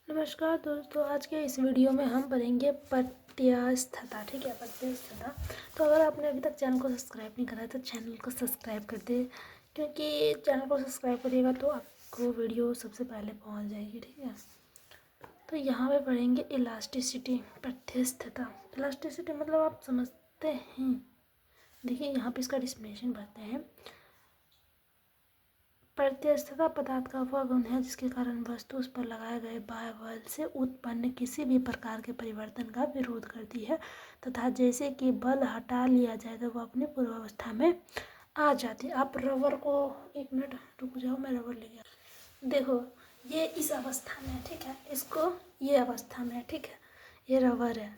नमस्कार दोस्तों, आज के इस वीडियो में हम पढ़ेंगे प्रत्यस्थता। ठीक है, प्रत्यस्थता। तो अगर आपने अभी तक चैनल को सब्सक्राइब नहीं करा है तो चैनल को सब्सक्राइब कर दे, क्योंकि चैनल को सब्सक्राइब करिएगा तो आपको वीडियो सबसे पहले पहुंच जाएगी। ठीक है, तो यहाँ पे पढ़ेंगे इलास्टिसिटी, प्रत्यस्थता। इलास्टिसिटी मतलब आप समझते हैं। देखिए यहाँ पे इसका डिस्क्रिप्शन पढ़ते हैं। प्रत्यस्थता पदार्थ का वह गुण है जिसके कारण वस्तु उस पर लगाए गए बाह्य बल से उत्पन्न किसी भी प्रकार के परिवर्तन का विरोध करती है तथा जैसे कि बल हटा लिया जाए तो वह अपनी पूर्वावस्था में आ जाती है। आप रबर को, एक मिनट रुक जाओ, मैं रबर ले गया। देखो ये इस अवस्था में है, ठीक है, इसको ये अवस्था में है, ठीक है, ये रबर है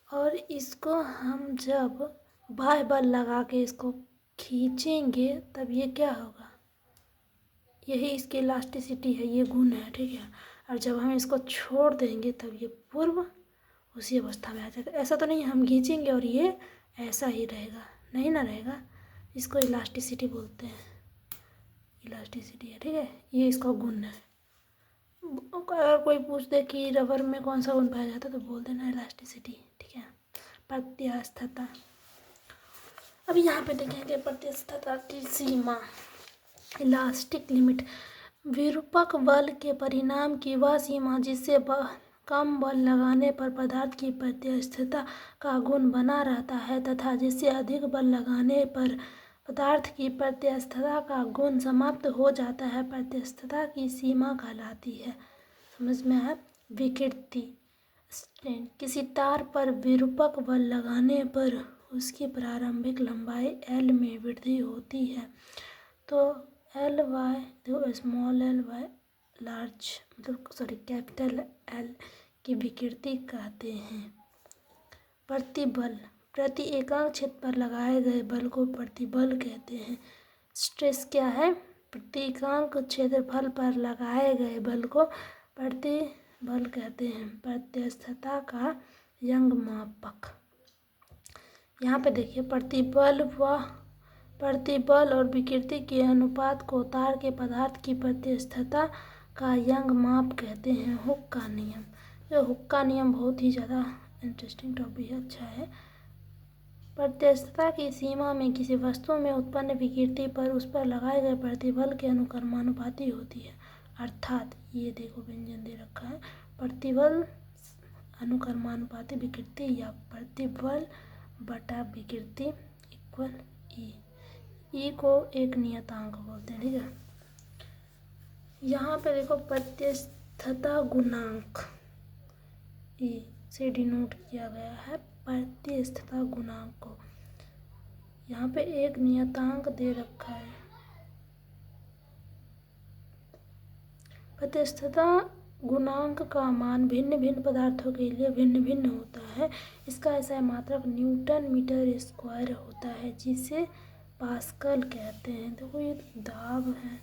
और इसको हम जब बाह्य बल लगा के इसको खींचेंगे तब ये क्या होगा, यही इसकी इलास्टिसिटी है, ये गुण है। ठीक है, और जब हम इसको छोड़ देंगे तब ये पूर्व उसी अवस्था में आ जाएगा। ऐसा तो नहीं हम खींचेंगे और ये ऐसा ही रहेगा, नहीं ना रहेगा। इसको इलास्टिसिटी बोलते हैं, इलास्टिसिटी है। ठीक है, ये इसका गुण है। अगर कोई पूछ दे कि रबर में कौन सा गुण पाया जाता है तो बोल देना इलास्टिसिटी। ठीक है, प्रत्यस्थता। अब यहाँ पे देखेंगे प्रत्यस्थता की सीमा, इलास्टिक लिमिट। विरूपक बल के परिणाम की वह सीमा जिससे कम बल लगाने पर पदार्थ की प्रत्यस्थता का गुण बना रहता है तथा जिससे अधिक बल लगाने पर पदार्थ की प्रत्यस्थता का गुण समाप्त हो जाता है, प्रत्यस्थता की सीमा कहलाती है। समझ में आया। विकृति, स्ट्रेन। किसी तार पर विरूपक बल लगाने पर उसकी प्रारंभिक लंबाई L में वृद्धि होती है तो एल वाई, देखो स्मॉल एल वाई लार्ज, मतलब सॉरी कैपिटल एल की विकृति कहते हैं। प्रतिबल, प्रति एकांक क्षेत्र पर लगाए गए बल को प्रतिबल कहते हैं। स्ट्रेस क्या है, प्रति एकांक क्षेत्रफल पर लगाए गए बल को प्रतिबल कहते हैं। प्रत्यस्थता का यंग मापक। यहाँ पे देखिए प्रतिबल और विकृति के अनुपात को तार के पदार्थ की प्रत्यस्थता का यंग माप कहते हैं। हुक का नियम, ये हुक का नियम बहुत ही ज़्यादा इंटरेस्टिंग टॉपिक है, अच्छा है। प्रत्यस्थता की सीमा में किसी वस्तु में उत्पन्न विकृति पर उस पर लगाए गए प्रतिबल के अनुक्रमानुपाती होती है। अर्थात ये देखो व्यंजन दे रखा है, प्रतिबल अनुक्रमानुपाती विकृति या प्रतिबल बटा विकृति इक्वल ई को एक नियतांक बोलते हैं। ठीक है, यहाँ पे देखो प्रत्यस्थता गुणांक ई से डिनोट किया गया है प्रत्यस्थता गुणांक को। यहाँ पे एक नियतांक दे रखा है। प्रत्यस्थता गुणांक का मान भिन्न भिन्न पदार्थों के लिए भिन्न भिन्न होता है। इसका ऐसा मात्रक न्यूटन मीटर स्क्वायर होता है जिसे पास्कल कहते हैं। देखो ये दाब है,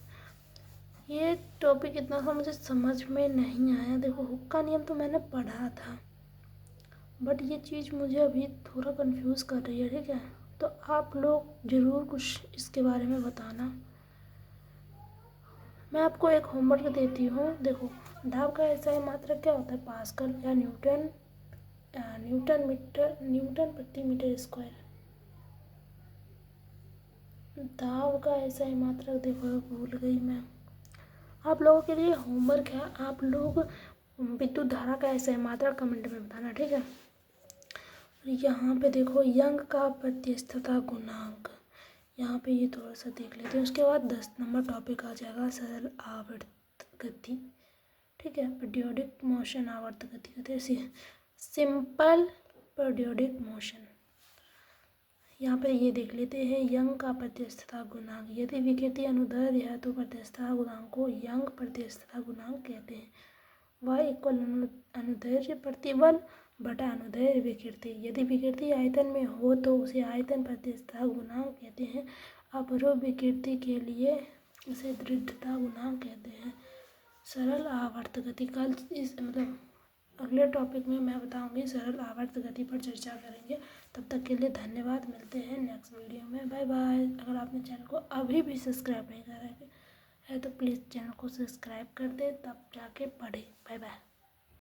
ये टॉपिक इतना सा मुझे समझ में नहीं आया। देखो हुक का नियम तो मैंने पढ़ा था, बट ये चीज़ मुझे अभी थोड़ा कंफ्यूज कर रही है। ठीक है, तो आप लोग ज़रूर कुछ इसके बारे में बताना। मैं आपको एक होमवर्क देती हूँ। देखो दाब का ऐसा मात्रक क्या होता है, पास्कल या न्यूटन प्रति मीटर स्क्वायर। दाब का ऐसा ही मात्रक देखो, भूल गई मैं। आप लोगों के लिए होमवर्क है, आप लोग विद्युत धारा का ऐसा ही मात्रक कमेंट में बताना। ठीक है, यहाँ पे देखो यंग का प्रत्यस्थता गुणांक, यहाँ पे ये थोड़ा सा देख लेते हैं। उसके बाद 10 नंबर टॉपिक आ जाएगा सरल आवर्त गति। ठीक है, पीरियोडिक मोशन आवर्त गति कहते हैं, सिंपल पीरियोडिक मोशन। यहाँ पे ये देख लेते हैं यंग का प्रत्यस्थता गुणांक। यदि विकृति अनुदैर्ध्य है तो प्रत्यस्थता गुणांक को यंग प्रत्यस्थता गुणांक कहते हैं। y इक्वल अनुदैर्ध्य प्रतिबल बटा अनुदैर्ध्य विकृति। यदि विकृति आयतन में हो तो उसे आयतन प्रत्यस्थता गुणांक कहते हैं। अपरूप विकृति के लिए उसे दृढ़ता गुणांक कहते हैं। सरल आवर्त गति। कल इस मतलब अगले टॉपिक में मैं बताऊंगी सरल आवर्त गति पर चर्चा करेंगे। तब तक के लिए धन्यवाद, मिलते हैं नेक्स्ट वीडियो में। Bye bye. अगर आपने चैनल को अभी भी सब्सक्राइब नहीं करा है तो प्लीज़ चैनल को सब्सक्राइब कर दे, तब जाके पढ़े। Bye bye.